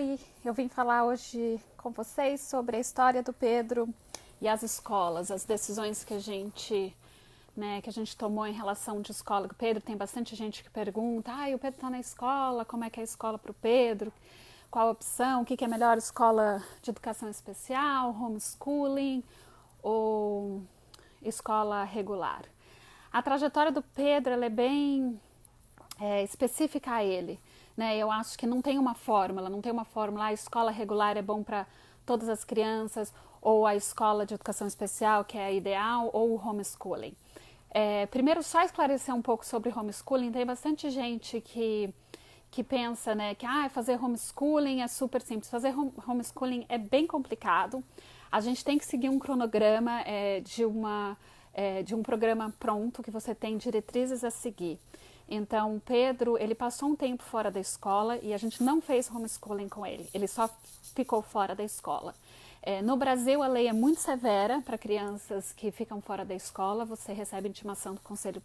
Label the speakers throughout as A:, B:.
A: Oi, eu vim falar hoje com vocês sobre a história do Pedro e as escolas, as decisões que a gente tomou em relação de escola. O Pedro, tem bastante gente que pergunta, o Pedro está na escola, como é que é a escola para o Pedro? Qual a opção? O que é melhor, escola de educação especial, homeschooling ou escola regular? A trajetória do Pedro ela é bem específica a ele. Né? Eu acho que não tem uma fórmula, a escola regular é bom para todas as crianças, ou a escola de educação especial, que é a ideal, ou o homeschooling. Primeiro, só esclarecer um pouco sobre homeschooling, tem bastante gente que pensa, né, que fazer homeschooling é super simples. Fazer homeschooling é bem complicado. A gente tem que seguir um cronograma de um programa pronto, que você tem diretrizes a seguir. Então, o Pedro, ele passou um tempo fora da escola e a gente não fez homeschooling com ele. Ele só ficou fora da escola. No Brasil, a lei é muito severa para crianças que ficam fora da escola. Você recebe intimação do conselho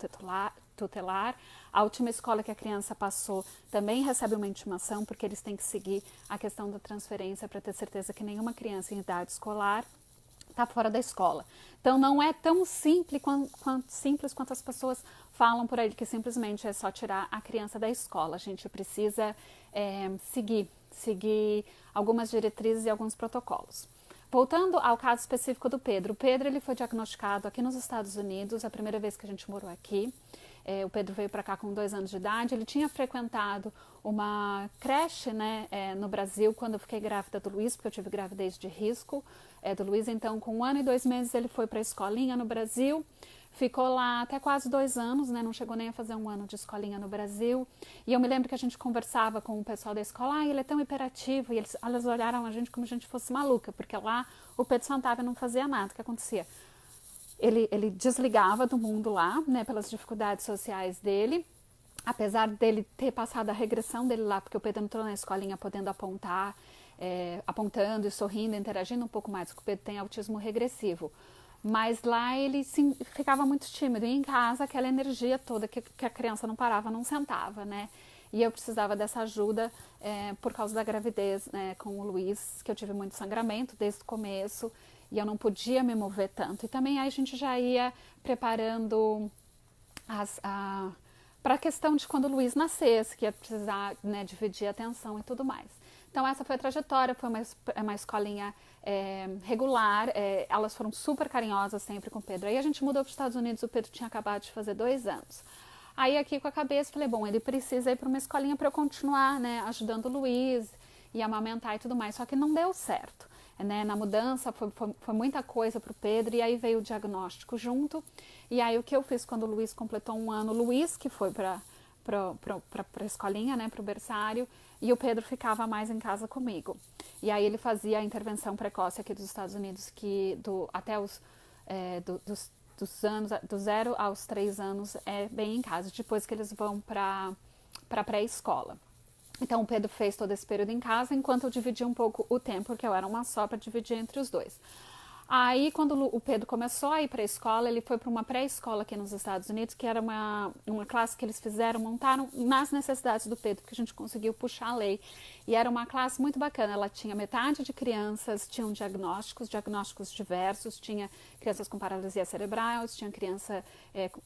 A: tutelar. A última escola que a criança passou também recebe uma intimação, porque eles têm que seguir a questão da transferência para ter certeza que nenhuma criança em idade escolar está fora da escola. Então não é tão simples quanto as pessoas falam por aí, que simplesmente é só tirar a criança da escola. A gente precisa seguir algumas diretrizes e alguns protocolos. Voltando ao caso específico do Pedro. O Pedro ele foi diagnosticado aqui nos Estados Unidos, a primeira vez que a gente morou aqui. O Pedro veio para cá com 2 anos de idade. Ele tinha frequentado uma creche, no Brasil, quando eu fiquei grávida do Luiz, porque eu tive gravidez de risco do Luiz. Então, com 1 ano e 2 meses, ele foi para a escolinha no Brasil. Ficou lá até quase 2 anos, não chegou nem a fazer 1 ano de escolinha no Brasil. E eu me lembro que a gente conversava com o pessoal da escola, ele é tão hiperativo. E eles olharam a gente como se a gente fosse maluca, porque lá o Pedro sentava e não fazia nada. O que acontecia? Ele desligava do mundo lá, pelas dificuldades sociais dele. Apesar dele ter passado a regressão dele lá, porque o Pedro entrou na escolinha podendo apontando e sorrindo, interagindo um pouco mais, porque o Pedro tem autismo regressivo. Mas lá ele ficava muito tímido. E em casa, aquela energia toda que a criança não parava, não sentava, E eu precisava dessa ajuda por causa da gravidez com o Luiz, que eu tive muito sangramento desde o começo. E eu não podia me mover tanto. E também aí a gente já ia preparando para a questão de quando o Luiz nascesse, que ia precisar dividir a atenção e tudo mais. Então essa foi a trajetória, foi uma escolinha regular, elas foram super carinhosas sempre com o Pedro. Aí a gente mudou para os Estados Unidos, o Pedro tinha acabado de fazer 2 anos. Aí aqui com a cabeça, falei, bom, ele precisa ir para uma escolinha para eu continuar ajudando o Luiz e amamentar e tudo mais, só que não deu certo. Na mudança foi muita coisa para o Pedro, e aí veio o diagnóstico junto. E aí o que eu fiz quando o Luiz completou 1 ano, o Luiz que foi para a escolinha, para o berçário, e o Pedro ficava mais em casa comigo. E aí ele fazia a intervenção precoce aqui dos Estados Unidos, até do 0 aos 3 anos é bem em casa, depois que eles vão para a pré-escola. Então o Pedro fez todo esse período em casa, enquanto eu dividia um pouco o tempo, porque eu era uma só para dividir entre os dois. Aí, quando o Pedro começou a ir para a escola, ele foi para uma pré-escola aqui nos Estados Unidos, que era uma classe que eles montaram nas necessidades do Pedro, porque a gente conseguiu puxar a lei. E era uma classe muito bacana, ela tinha metade de crianças, tinham diagnósticos diversos, tinha crianças com paralisia cerebral, tinha criança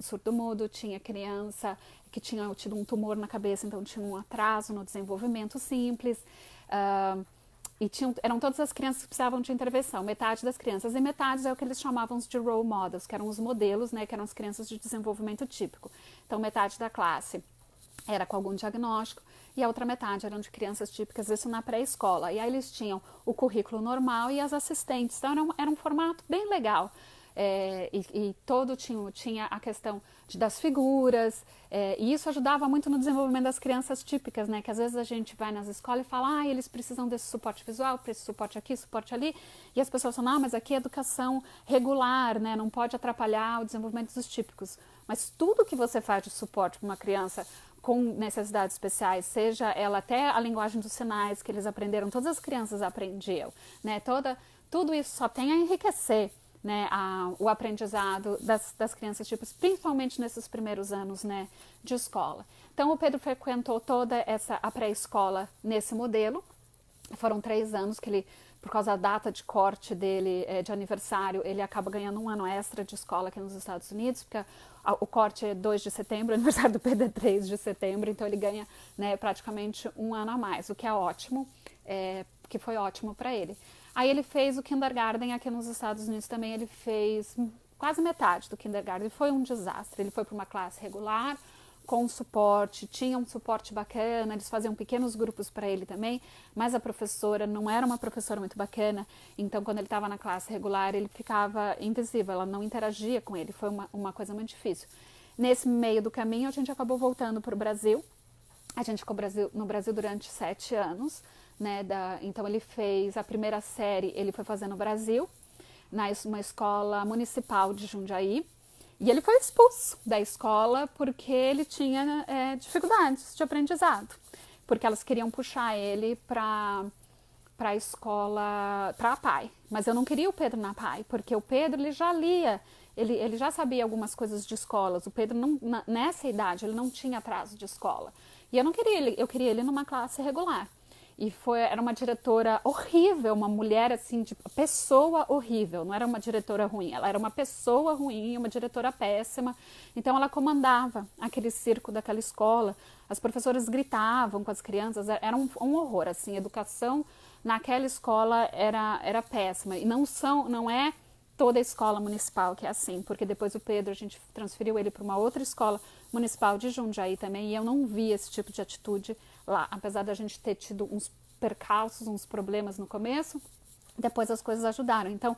A: surdo-mudo, tinha criança que tinha tido um tumor na cabeça, então tinha um atraso no desenvolvimento simples. Eram todas as crianças que precisavam de intervenção, metade das crianças, e metade é o que eles chamavam de role models, que eram os modelos, que eram as crianças de desenvolvimento típico. Então, metade da classe era com algum diagnóstico, e a outra metade eram de crianças típicas, isso na pré-escola. E aí eles tinham o currículo normal e as assistentes, então era um formato bem legal. E todo tinha a questão das figuras, e isso ajudava muito no desenvolvimento das crianças típicas, que às vezes a gente vai nas escolas e fala, eles precisam desse suporte visual, desse suporte aqui, suporte ali, e as pessoas falam, mas aqui é educação regular, não pode atrapalhar o desenvolvimento dos típicos. Mas tudo que você faz de suporte para uma criança com necessidades especiais, seja ela até a linguagem dos sinais que eles aprenderam, todas as crianças aprendiam, tudo isso só tem a enriquecer o aprendizado das crianças típicas, principalmente nesses primeiros anos de escola. Então o Pedro frequentou toda a pré-escola nesse modelo, Foram 3 anos que ele, por causa da data de corte dele, de aniversário, ele acaba ganhando um ano extra de escola aqui nos Estados Unidos, porque o corte é 2 de setembro, o aniversário do Pedro é 3 de setembro, então ele ganha, né, praticamente um ano a mais, o que é ótimo, que foi ótimo para ele. Aí ele fez o kindergarten aqui nos Estados Unidos também, ele fez quase metade do kindergarten, foi um desastre, ele foi para uma classe regular, com suporte, tinha um suporte bacana, eles faziam pequenos grupos para ele também, mas a professora não era uma professora muito bacana, então quando ele estava na classe regular ele ficava invisível, ela não interagia com ele, foi uma coisa muito difícil. Nesse meio do caminho a gente acabou voltando para o Brasil, a gente ficou no Brasil durante 7 anos, né, então ele fez a primeira série, ele foi fazer no Brasil, numa escola municipal de Jundiaí, e ele foi expulso da escola porque ele tinha dificuldades de aprendizado, porque elas queriam puxar ele para a escola, para a PAI. Mas eu não queria o Pedro na PAI, porque o Pedro ele já lia, ele já sabia algumas coisas de escolas. O Pedro, nessa idade, ele não tinha atraso de escola. E eu não queria ele, eu queria ele numa classe regular. E era uma diretora horrível, uma mulher assim, pessoa horrível, não era uma diretora ruim, ela era uma pessoa ruim, uma diretora péssima. Então ela comandava aquele circo daquela escola, as professoras gritavam com as crianças, era um horror, assim, a educação naquela escola era péssima. E não é toda a escola municipal que é assim, porque depois o Pedro, a gente transferiu ele para uma outra escola municipal de Jundiaí também, e eu não vi esse tipo de atitude lá, apesar da gente ter tido uns percalços, uns problemas no começo, depois as coisas ajudaram. Então,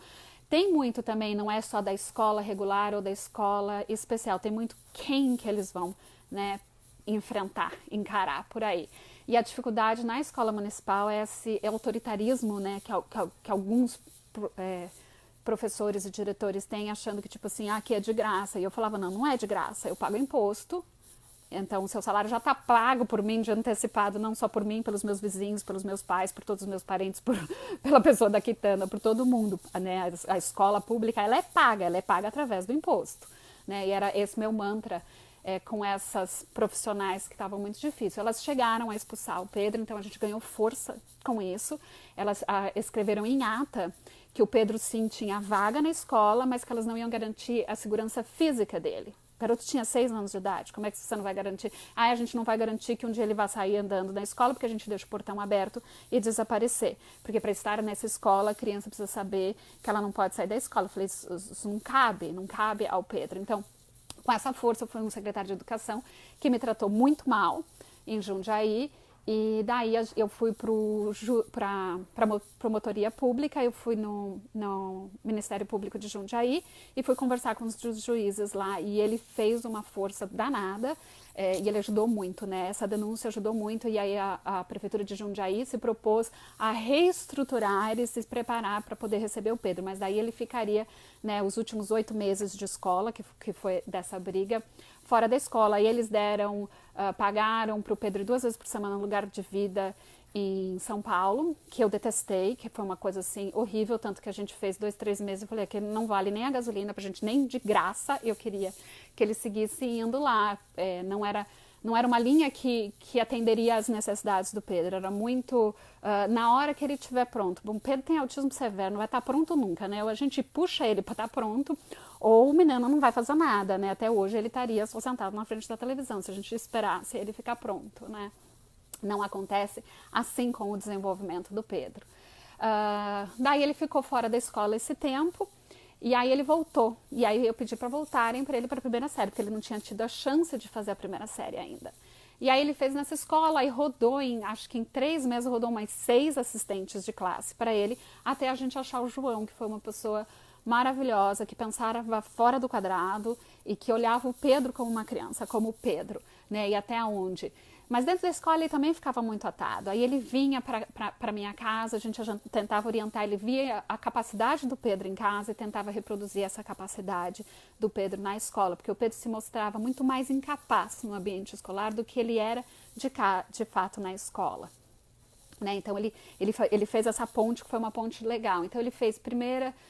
A: tem muito também, não é só da escola regular ou da escola especial, tem muito quem que eles vão, né, enfrentar, encarar por aí. E a dificuldade na escola municipal é esse autoritarismo, né, que alguns professores e diretores têm, achando que, tipo assim, aqui é de graça. E eu falava, não é de graça, eu pago imposto, então o seu salário já está pago por mim de antecipado, não só por mim, pelos meus vizinhos, pelos meus pais, por todos os meus parentes, pela pessoa da quitanda, por todo mundo, né? A escola pública, ela é paga através do imposto, né? E era esse meu mantra com essas profissionais que estavam muito difíceis. Elas chegaram a expulsar o Pedro, então a gente ganhou força com isso. Elas escreveram em ata que o Pedro sim tinha vaga na escola, mas que elas não iam garantir a segurança física dele. O garoto tinha 6 anos de idade, como é que você não vai garantir? A gente não vai garantir que um dia ele vá sair andando da escola, porque a gente deixa o portão aberto e desaparecer. Porque para estar nessa escola, a criança precisa saber que ela não pode sair da escola. Eu falei, isso não cabe ao Pedro. Então, com essa força, eu fui um secretário de educação que me tratou muito mal em Jundiaí, e daí eu fui para a promotoria pública, eu fui no Ministério Público de Jundiaí e fui conversar com os juízes lá, e ele fez uma força danada, e ele ajudou muito, né? Essa denúncia ajudou muito, e aí a Prefeitura de Jundiaí se propôs a reestruturar e se preparar para poder receber o Pedro, mas daí ele ficaria, né, os últimos 8 meses de escola, que foi dessa briga, fora da escola. E eles pagaram para o Pedro 2 vezes por semana um lugar de vida em São Paulo, que eu detestei, que foi uma coisa assim horrível, tanto que a gente fez 2, 3 meses, eu falei que não vale nem a gasolina pra gente, nem de graça, eu queria que ele seguisse indo lá, não era uma linha que atenderia às necessidades do Pedro, era muito, na hora que ele estiver pronto. Bom, Pedro tem autismo severo, não vai estar pronto nunca, né? Ou a gente puxa ele para estar pronto, ou o menino não vai fazer nada, né? Até hoje ele estaria só sentado na frente da televisão, se a gente esperasse ele ficar pronto, né? Não acontece assim com o desenvolvimento do Pedro. Daí ele ficou fora da escola esse tempo, e aí ele voltou. E aí eu pedi para voltarem para ele para a primeira série, porque ele não tinha tido a chance de fazer a primeira série ainda. E aí ele fez nessa escola e rodou, acho que em 3 meses, rodou mais 6 assistentes de classe para ele, até a gente achar o João, que foi uma pessoa maravilhosa, que pensava fora do quadrado e que olhava o Pedro como uma criança, como o Pedro, né? E até onde. Mas dentro da escola ele também ficava muito atado. Aí ele vinha para minha casa, a gente tentava orientar, ele via a capacidade do Pedro em casa e tentava reproduzir essa capacidade do Pedro na escola, porque o Pedro se mostrava muito mais incapaz no ambiente escolar do que ele era de fato na escola. Né? Então ele fez essa ponte, que foi uma ponte legal. Então ele fez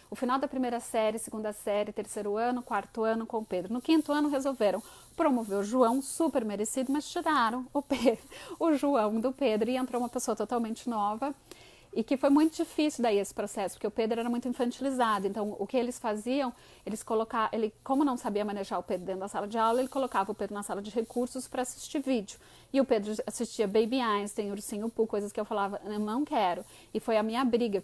A: o final da primeira série, segunda série, terceiro ano, quarto ano com o Pedro. No 5º ano resolveram promover o João, super merecido, mas tiraram o João do Pedro e entrou uma pessoa totalmente nova. E que foi muito difícil daí esse processo, porque o Pedro era muito infantilizado. Então, o que eles faziam, eles colocavam, ele, como não sabia manejar o Pedro dentro da sala de aula, ele colocava o Pedro na sala de recursos para assistir vídeo. E o Pedro assistia Baby Einstein, Ursinho Pooh, coisas que eu falava, eu não quero. E foi a minha briga.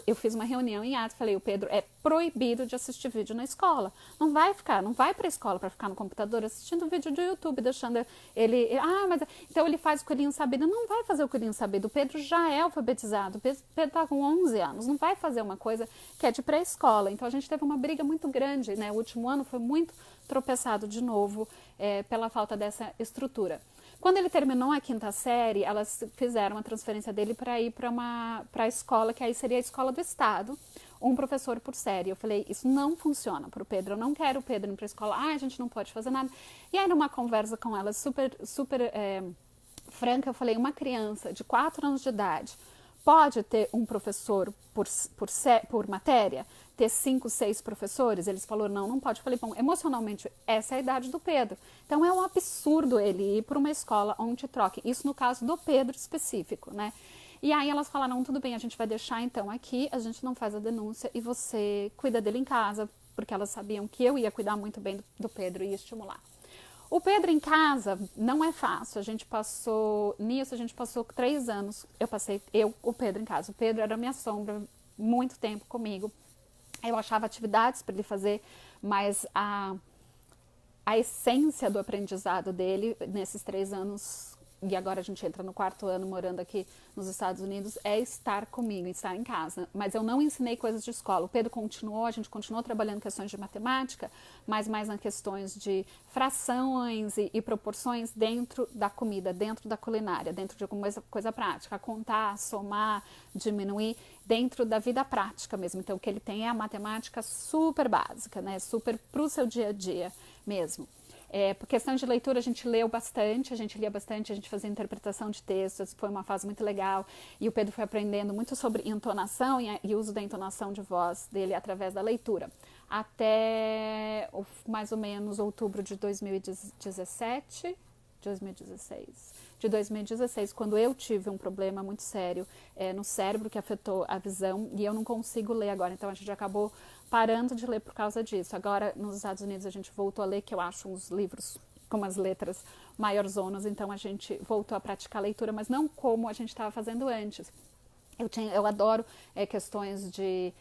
A: Eu fiz uma reunião em Atos, falei, o Pedro é proibido de assistir vídeo na escola. Não vai para a escola para ficar no computador assistindo vídeo do YouTube, deixando ele... mas então ele faz o coelhinho sabido. Não vai fazer o coelhinho sabido. O Pedro já é alfabetizado. O Pedro está com 11 anos. Não vai fazer uma coisa que é de pré-escola. Então a gente teve uma briga muito grande, né? O último ano foi muito tropeçado de novo pela falta dessa estrutura. Quando ele terminou a 5ª série, elas fizeram a transferência dele para ir para a escola, que aí seria a escola do estado, um professor por série. Eu falei, isso não funciona para o Pedro, eu não quero o Pedro ir para a escola, a gente não pode fazer nada. E aí, numa conversa com ela super franca, eu falei, uma criança de 4 anos de idade pode ter um professor por matéria? Ter 5, 6 professores? Eles falaram, não pode. Eu falei, bom, emocionalmente, essa é a idade do Pedro. Então, é um absurdo ele ir para uma escola onde troque. Isso no caso do Pedro específico, né? E aí elas falaram, tudo bem, a gente vai deixar então aqui, a gente não faz a denúncia e você cuida dele em casa, porque elas sabiam que eu ia cuidar muito bem do Pedro e ia estimular. O Pedro em casa não é fácil, a gente passou 3 anos, o Pedro em casa. O Pedro era minha sombra muito tempo comigo. Eu achava atividades para ele fazer, mas a essência do aprendizado dele nesses 3 anos, e agora a gente entra no 4º ano morando aqui nos Estados Unidos, é estar comigo, estar em casa. Mas eu não ensinei coisas de escola. O Pedro a gente continuou trabalhando questões de matemática, mas mais nas questões de frações e proporções dentro da comida, dentro da culinária, dentro de alguma coisa prática, contar, somar, diminuir, dentro da vida prática mesmo. Então, o que ele tem é a matemática super básica, né? Super para o seu dia a dia mesmo. Por questão de leitura, a gente lia bastante, a gente fazia interpretação de textos, foi uma fase muito legal. E o Pedro foi aprendendo muito sobre entonação e uso da entonação de voz dele através da leitura. Até mais ou menos outubro de 2016, quando eu tive um problema muito sério no cérebro que afetou a visão e eu não consigo ler agora. Então a gente acabou parando de ler por causa disso. Agora, nos Estados Unidos, a gente voltou a ler, que eu acho uns livros com as letras maiorzonas, então a gente voltou a praticar a leitura, mas não como a gente estava fazendo antes. Eu adoro questões de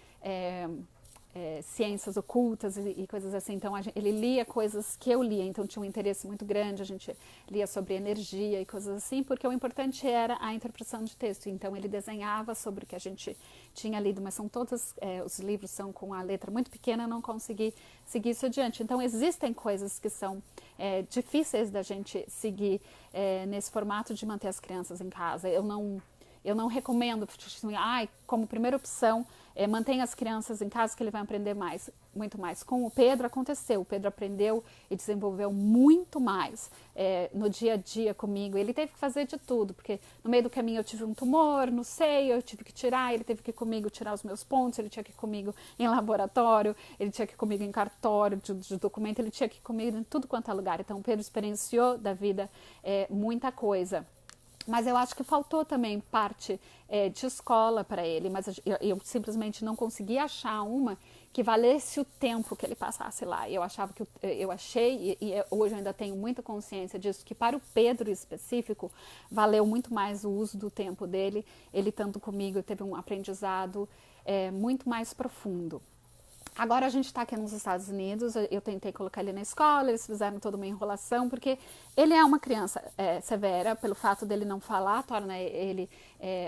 A: ciências ocultas e coisas assim, então ele lia coisas que eu lia, então tinha um interesse muito grande, a gente lia sobre energia e coisas assim, porque o importante era a interpretação de texto, então ele desenhava sobre o que a gente tinha lido, mas são todos, os livros são com a letra muito pequena, eu não consegui seguir isso adiante. Então existem coisas que são difíceis da gente seguir nesse formato de manter as crianças em casa. Eu não recomendo, como primeira opção, mantenha as crianças em casa que ele vai aprender muito mais. Com o Pedro aconteceu, o Pedro aprendeu e desenvolveu muito mais no dia a dia comigo. Ele teve que fazer de tudo, porque no meio do caminho eu tive um tumor no seio, eu tive que tirar, ele teve que ir comigo tirar os meus pontos, ele tinha que ir comigo em laboratório, ele tinha que ir comigo em cartório de documento, ele tinha que ir comigo em tudo quanto é lugar. Então o Pedro experienciou da vida muita coisa. Mas eu acho que faltou também parte de escola para ele, mas eu simplesmente não consegui achar uma que valesse o tempo que ele passasse lá. Eu achei, e hoje eu ainda tenho muita consciência disso, que para o Pedro específico, valeu muito mais o uso do tempo dele. Ele, tanto comigo, teve um aprendizado muito mais profundo. Agora a gente está aqui nos Estados Unidos, eu tentei colocar ele na escola, eles fizeram toda uma enrolação, porque ele é uma criança severa, pelo fato dele não falar, torna ele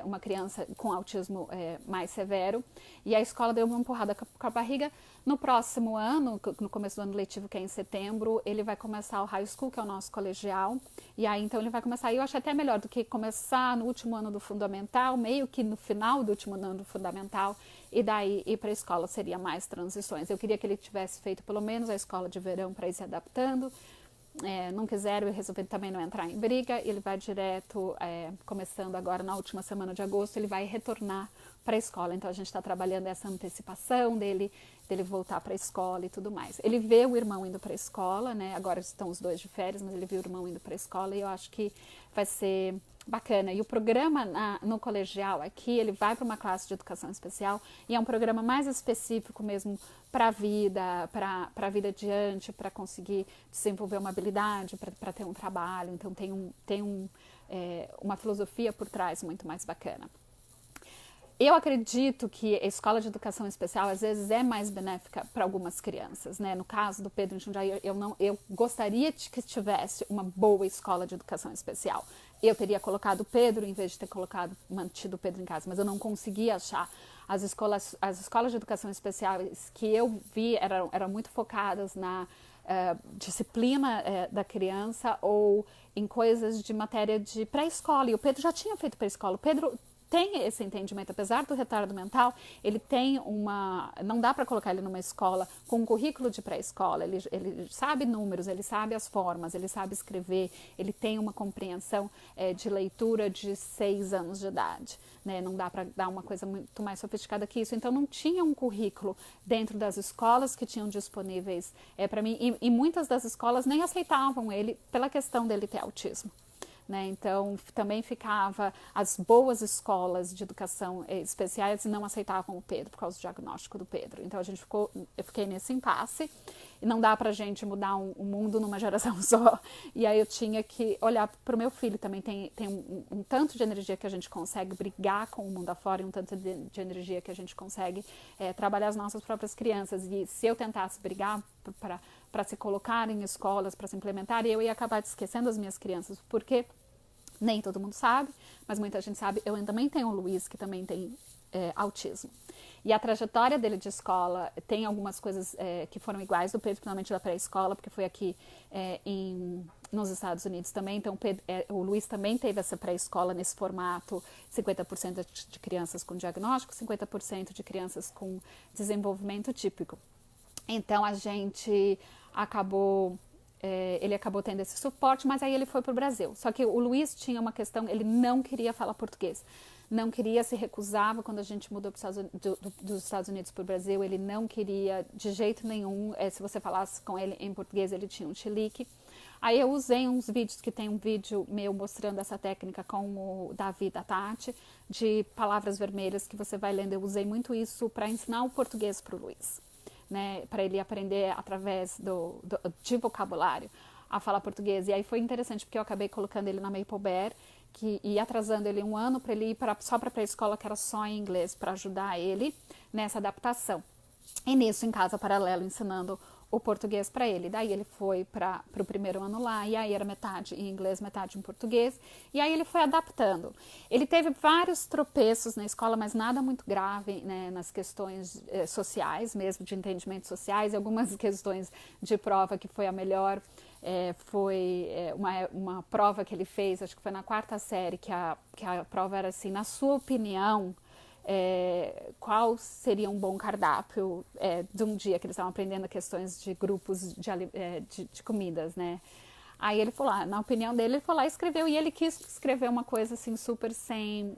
A: uma criança com autismo mais severo, e a escola deu uma empurrada com a barriga. No próximo ano, no começo do ano letivo, que é em setembro, ele vai começar o high school, que é o nosso colegial, e aí então ele vai começar, e eu acho até melhor do que começar no último ano do fundamental, meio que no final do último ano do fundamental, e daí ir para a escola seria mais transições. Eu queria que ele tivesse feito pelo menos a escola de verão para ir se adaptando. Não quiseram, eu resolvi também não entrar em briga. Ele vai direto, começando agora na última semana de agosto, ele vai retornar para a escola. Então a gente está trabalhando essa antecipação dele voltar para a escola e tudo mais. Ele vê o irmão indo para a escola, né? Agora estão os dois de férias, mas ele viu o irmão indo para a escola e eu acho que vai ser bacana. E o programa no colegial aqui, ele vai para uma classe de educação especial e é um programa mais específico mesmo para a vida, para a vida adiante, para conseguir desenvolver uma habilidade, para ter um trabalho. Então tem uma filosofia por trás muito mais bacana. Eu acredito que a escola de educação especial às vezes é mais benéfica para algumas crianças, né? No caso do Pedro em Jundiaí, eu gostaria de que tivesse uma boa escola de educação especial. Eu teria colocado o Pedro em vez de ter mantido o Pedro em casa, mas eu não consegui achar. As escolas de educação especiais que eu vi eram muito focadas na disciplina da criança ou em coisas de matéria de pré-escola. E o Pedro já tinha feito pré-escola. O Pedro tem esse entendimento, apesar do retardo mental, ele tem não dá para colocar ele numa escola com um currículo de pré-escola, ele sabe números, ele sabe as formas, ele sabe escrever, ele tem uma compreensão de leitura de 6 anos de idade, né? Não dá para dar uma coisa muito mais sofisticada que isso, então não tinha um currículo dentro das escolas que tinham disponíveis para mim, e muitas das escolas nem aceitavam ele pela questão dele ter autismo. Né? Então, também ficava as boas escolas de educação especiais não aceitavam o Pedro por causa do diagnóstico do Pedro. Então, eu fiquei nesse impasse e não dá pra gente mudar o mundo numa geração só. E aí eu tinha que olhar pro meu filho também. Tem um tanto de energia que a gente consegue brigar com o mundo afora e um tanto de energia que a gente consegue trabalhar as nossas próprias crianças. E se eu tentasse brigar para se colocar em escolas, para se implementar, eu ia acabar esquecendo as minhas crianças, porque nem todo mundo sabe, mas muita gente sabe. Eu também tenho o Luiz, que também tem autismo. E a trajetória dele de escola tem algumas coisas que foram iguais do Pedro, principalmente da pré-escola, porque foi aqui nos Estados Unidos também. Então, o Luiz também teve essa pré-escola nesse formato, 50% de crianças com diagnóstico, 50% de crianças com desenvolvimento típico. Então, ele acabou tendo esse suporte, mas aí ele foi para o Brasil. Só que o Luiz tinha uma questão, ele não queria falar português. Não queria, se recusava quando a gente mudou dos Estados Unidos para o Brasil, ele não queria de jeito nenhum, se você falasse com ele em português, ele tinha um chilique. Aí eu usei uns vídeos, que tem um vídeo meu mostrando essa técnica com o Davi da Tati, de palavras vermelhas que você vai lendo. Eu usei muito isso para ensinar o português para o Luiz. Né, para ele aprender através de vocabulário a falar português. E aí foi interessante, porque eu acabei colocando ele na Maple Bear e atrasando ele 1 ano para ele ir só para a escola que era só em inglês, para ajudar ele nessa adaptação. E nisso, em casa paralelo, ensinando o português para ele. Daí ele foi para o 1º ano lá, e aí era metade em inglês, metade em português, e aí ele foi adaptando. Ele teve vários tropeços na escola, mas nada muito grave, né, nas questões sociais, mesmo de entendimentos sociais, e algumas questões de prova que foi a melhor. Foi uma prova que ele fez, acho que foi na 4ª série, que a prova era assim: na sua opinião, qual seria um bom cardápio de um dia que eles estavam aprendendo questões de grupos de comidas, né? Aí ele falou, na opinião dele, ele foi lá e escreveu, e ele quis escrever uma coisa assim super sem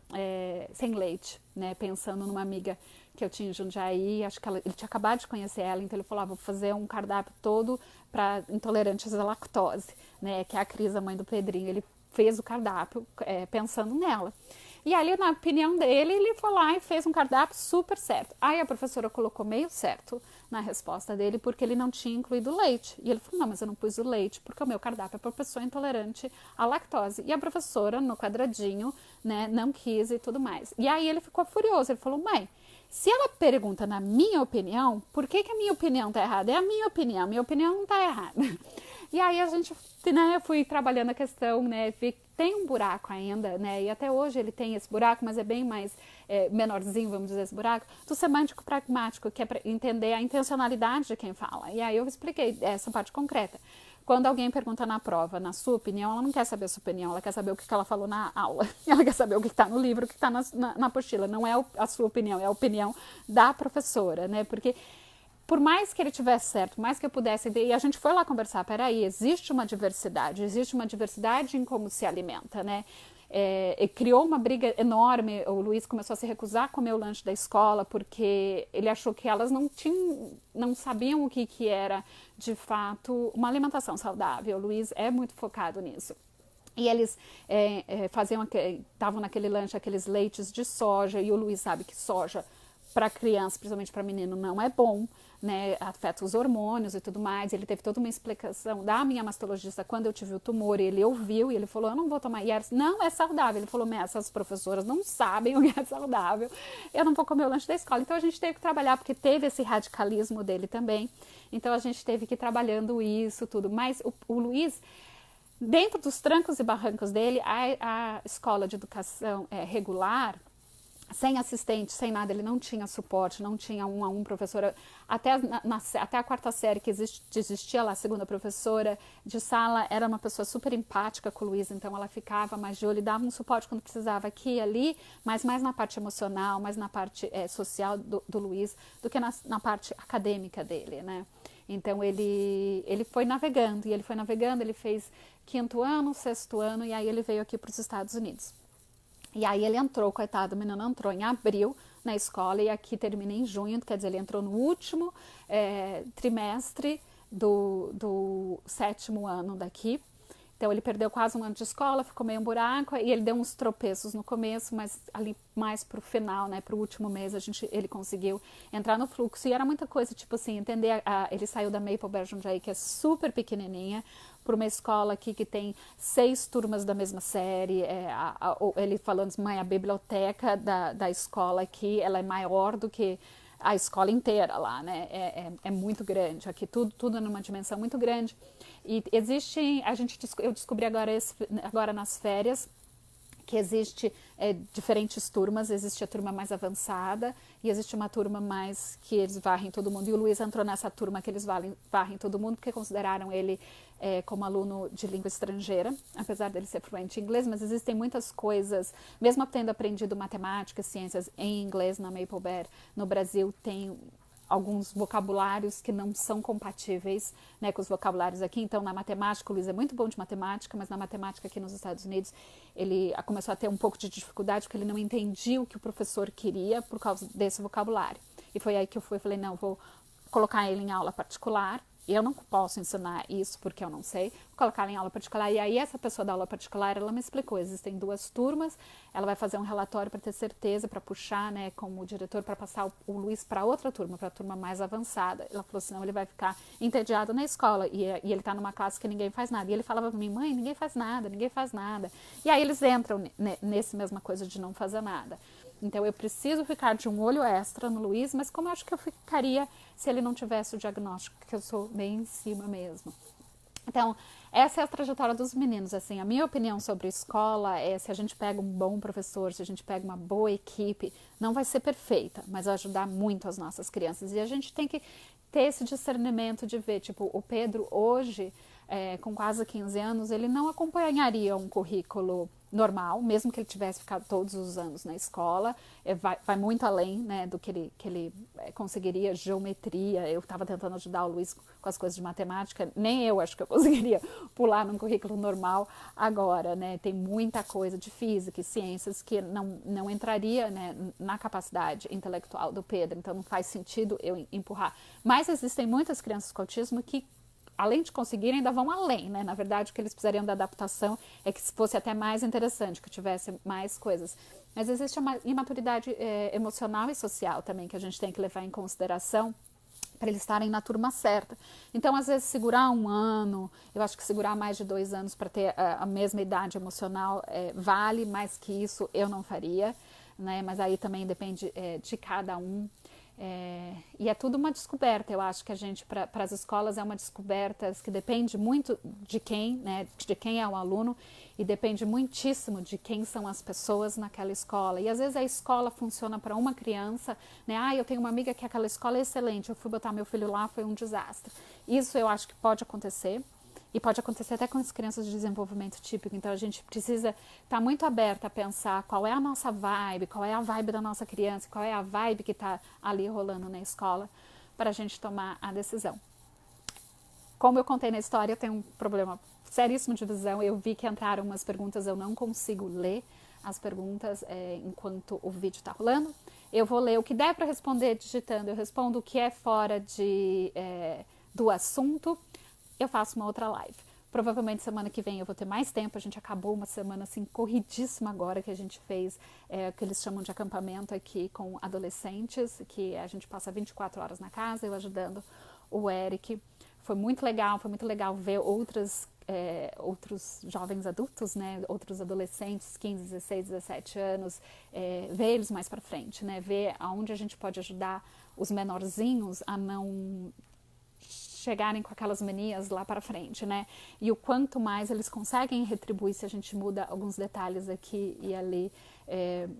A: leite, né? Pensando numa amiga que eu tinha em Jundiaí, acho que ele tinha acabado de conhecer ela, então ele falou, vou fazer um cardápio todo para intolerantes à lactose, né? Que é a Cris, a mãe do Pedrinho. Ele fez o cardápio pensando nela. E ali, na opinião dele, ele foi lá e fez um cardápio super certo. Aí a professora colocou meio certo na resposta dele, porque ele não tinha incluído leite. E ele falou, não, mas eu não pus o leite, porque o meu cardápio é para pessoa intolerante à lactose. E a professora, no quadradinho, né, não quis e tudo mais. E aí ele ficou furioso, ele falou, mãe, se ela pergunta na minha opinião, por que a minha opinião tá errada? É a minha opinião não tá errada. E aí a gente, né, eu fui trabalhando a questão, né, vi que tem um buraco ainda, né, e até hoje ele tem esse buraco, mas é bem mais menorzinho, vamos dizer, esse buraco, do semântico pragmático, que é para entender a intencionalidade de quem fala. E aí eu expliquei essa parte concreta. Quando alguém pergunta na prova, na sua opinião, ela não quer saber a sua opinião, ela quer saber o que ela falou na aula, ela quer saber o que está no livro, o que está na apostila, não é a sua opinião, é a opinião da professora, né, porque por mais que ele tivesse certo, por mais que eu pudesse, e a gente foi lá conversar, peraí, existe uma diversidade em como se alimenta, né? E criou uma briga enorme, o Luiz começou a se recusar a comer o lanche da escola, porque ele achou que elas não sabiam o que era, de fato, uma alimentação saudável. O Luiz é muito focado nisso. E eles estavam naquele lanche, aqueles leites de soja, e o Luiz sabe que soja para criança, principalmente para menino, não é bom, né? Afeta os hormônios e tudo mais. Ele teve toda uma explicação da minha mastologista quando eu tive o tumor, e ele ouviu e ele falou, eu não vou tomar. E ela disse, não, é saudável. Ele falou, essas professoras não sabem o que é saudável, eu não vou comer o lanche da escola. Então a gente teve que trabalhar, porque teve esse radicalismo dele também. Então a gente teve que ir trabalhando isso, tudo. Mas o Luiz, dentro dos trancos e barrancos dele, a escola de educação regular, sem assistente, sem nada, ele não tinha suporte, não tinha 1 a 1 professora, até a 4ª série que existia lá, a 2ª professora de sala, era uma pessoa super empática com o Luiz, então ela ficava mais de olho, dava um suporte quando precisava aqui e ali, mas mais na parte emocional, mais na parte social do Luiz, do que na parte acadêmica dele, né? Então ele foi navegando, ele fez 5º ano, 6º ano, e aí ele veio aqui para os Estados Unidos. E aí ele entrou, coitado, o menino entrou em abril na escola e aqui termina em junho, quer dizer, ele entrou no último trimestre do 7º ano daqui. Então ele perdeu quase 1 ano de escola, ficou meio um buraco, e ele deu uns tropeços no começo, mas ali mais pro final, né, pro último mês, ele conseguiu entrar no fluxo. E era muita coisa, tipo assim, entender, ele saiu da Maple Bear Jundiaí, que é super pequenininha, para uma escola aqui que tem 6 turmas da mesma série. Ele falando assim, mãe, a biblioteca da escola aqui, ela é maior do que a escola inteira lá, né? É muito grande. Aqui tudo é numa dimensão muito grande. E existe, eu descobri agora nas férias, que existe diferentes turmas, existe a turma mais avançada e existe uma turma mais que eles varrem todo mundo. E o Luiz entrou nessa turma que eles varrem todo mundo, porque consideraram ele como aluno de língua estrangeira, apesar dele ser fluente em inglês, mas existem muitas coisas, mesmo tendo aprendido matemática e ciências em inglês na Maple Bear, no Brasil tem alguns vocabulários que não são compatíveis, né, com os vocabulários aqui. Então, na matemática, o Luiz é muito bom de matemática, mas na matemática aqui nos Estados Unidos, ele começou a ter um pouco de dificuldade, porque ele não entendia o que o professor queria por causa desse vocabulário. E foi aí que eu falei, não, vou colocar ele em aula particular. Eu não posso ensinar isso porque eu não sei, vou colocar ela em aula particular. E aí essa pessoa da aula particular, ela me explicou, existem 2 turmas, ela vai fazer um relatório para ter certeza, para puxar, né, como diretor, para passar o Luiz para outra turma, para a turma mais avançada. Ela falou, senão ele vai ficar entediado na escola, e ele está numa classe que ninguém faz nada. E ele falava para mim, mãe, ninguém faz nada, ninguém faz nada. E aí eles entram nesse mesma coisa de não fazer nada. Então eu preciso ficar de um olho extra no Luiz, mas como eu acho que eu ficaria se ele não tivesse o diagnóstico, que eu sou bem em cima mesmo. Então, essa é a trajetória dos meninos. Assim, a minha opinião sobre escola é, se a gente pega um bom professor, se a gente pega uma boa equipe, não vai ser perfeita, mas vai ajudar muito as nossas crianças. E a gente tem que ter esse discernimento de ver, tipo, o Pedro hoje, com quase 15 anos, ele não acompanharia um currículo normal, mesmo que ele tivesse ficado todos os anos na escola, vai muito além, né, do que ele conseguiria, geometria. Eu estava tentando ajudar o Luiz com as coisas de matemática, nem eu acho que eu conseguiria pular num currículo normal agora, né, tem muita coisa de física e ciências que não entraria, né, na capacidade intelectual do Pedro, então não faz sentido eu empurrar. Mas existem muitas crianças com autismo que, além de conseguirem, ainda vão além, né? Na verdade, o que eles precisariam da adaptação é que fosse até mais interessante, que tivesse mais coisas. Mas existe uma imaturidade emocional e social também que a gente tem que levar em consideração para eles estarem na turma certa. Então, às vezes, segurar 1 ano, eu acho que segurar mais de 2 anos para ter a mesma idade emocional vale, mais que isso eu não faria, né? Mas aí também depende de cada um. E é tudo uma descoberta. Eu acho que a gente, para as escolas, é uma descoberta que depende muito de quem, né, de quem é o aluno, e depende muitíssimo de quem são as pessoas naquela escola. E às vezes a escola funciona para uma criança, né? Eu tenho uma amiga que aquela escola é excelente, eu fui botar meu filho lá, foi um desastre. Isso eu acho que pode acontecer. E pode acontecer até com as crianças de desenvolvimento típico. Então, a gente precisa estar muito aberta a pensar qual é a nossa vibe, qual é a vibe da nossa criança, qual é a vibe que está ali rolando na escola, para a gente tomar a decisão. Como eu contei na história, eu tenho um problema seríssimo de visão. Eu vi que entraram umas perguntas, eu não consigo ler as perguntas enquanto o vídeo está rolando. Eu vou ler o que der para responder digitando. Eu respondo o que é fora do assunto. Eu faço uma outra live. Provavelmente semana que vem eu vou ter mais tempo. A gente acabou uma semana assim corridíssima agora que a gente fez, que eles chamam de acampamento aqui com adolescentes, que a gente passa 24 horas na casa, eu ajudando o Eric. Foi muito legal ver outros jovens adultos, né, outros adolescentes, 15, 16, 17 anos, ver eles mais para frente, né, ver aonde a gente pode ajudar os menorzinhos a não chegarem com aquelas manias lá para frente, né? E o quanto mais eles conseguem retribuir se a gente muda alguns detalhes aqui e ali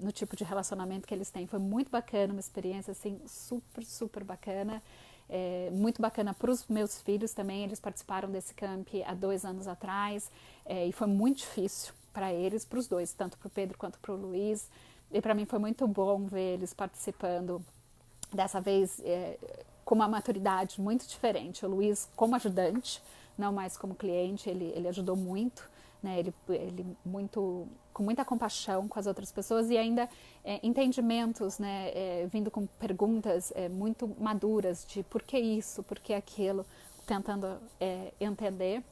A: no tipo de relacionamento que eles têm. Foi muito bacana, uma experiência assim super, super bacana. Muito bacana para os meus filhos também. Eles participaram desse camp há 2 anos atrás e foi muito difícil para eles, para os dois, tanto para o Pedro quanto para o Luiz. E para mim foi muito bom ver eles participando dessa vez com uma maturidade muito diferente. O Luiz como ajudante, não mais como cliente, ele ajudou muito, né? Ele muito, com muita compaixão com as outras pessoas e ainda entendimentos, né? Vindo com perguntas muito maduras de por que isso, por que aquilo, tentando entender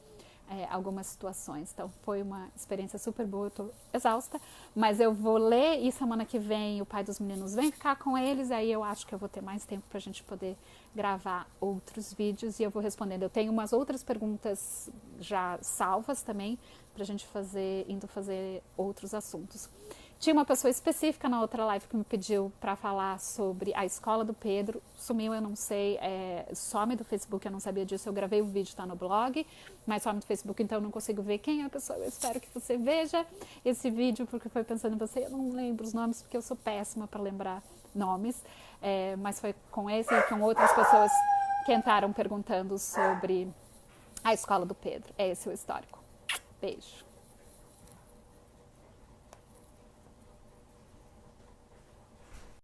A: algumas situações. Então foi uma experiência super boa, eu tô exausta, mas eu vou ler e semana que vem o pai dos meninos vem ficar com eles, aí eu acho que eu vou ter mais tempo pra gente poder gravar outros vídeos e eu vou respondendo. Eu tenho umas outras perguntas já salvas também pra gente indo fazer outros assuntos. Tinha uma pessoa específica na outra live que me pediu para falar sobre a escola do Pedro. Sumiu, eu não sei, some do Facebook, eu não sabia disso. Eu gravei o vídeo, tá no blog, mas some do Facebook, então eu não consigo ver quem é a pessoa. Eu espero que você veja esse vídeo, porque foi pensando em você. Eu não lembro os nomes, porque eu sou péssima para lembrar nomes. Mas foi com esse e com outras pessoas que entraram perguntando sobre a escola do Pedro. É esse o histórico. Beijo.